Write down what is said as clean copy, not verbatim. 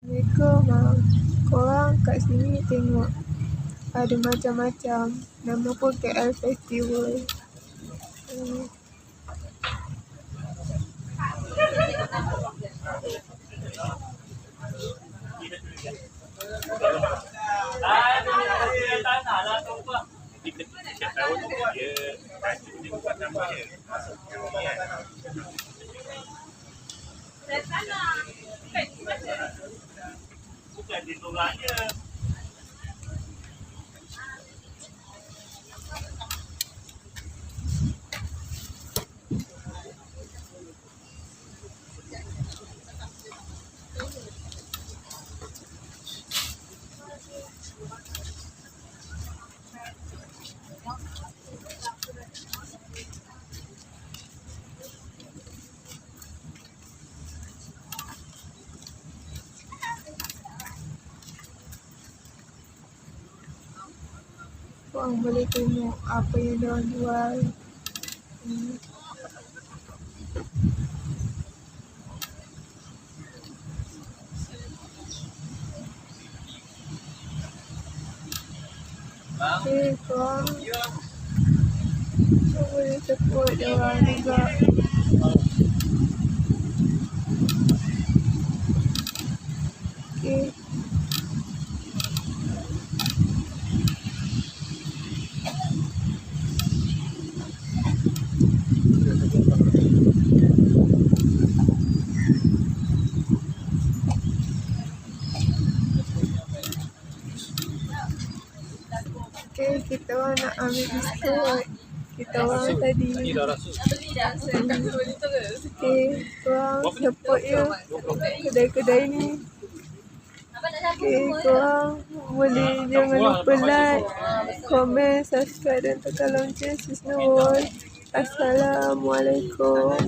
Assalamualaikum. Korang kat sini tengok ada macam-macam. Nama pun KL Festival. Bukan di tolaknya. Korang boleh tengok apa yang diorang jual. Korang boleh support diorang juga. Okay. Okay, kita orang nak ambil biskut. Kita orang tadi. Okay, korang support je kedai-kedai ni. Okay, korang boleh jangan lupa like, komen, subscribe dan tekan lonceng. Assalamualaikum.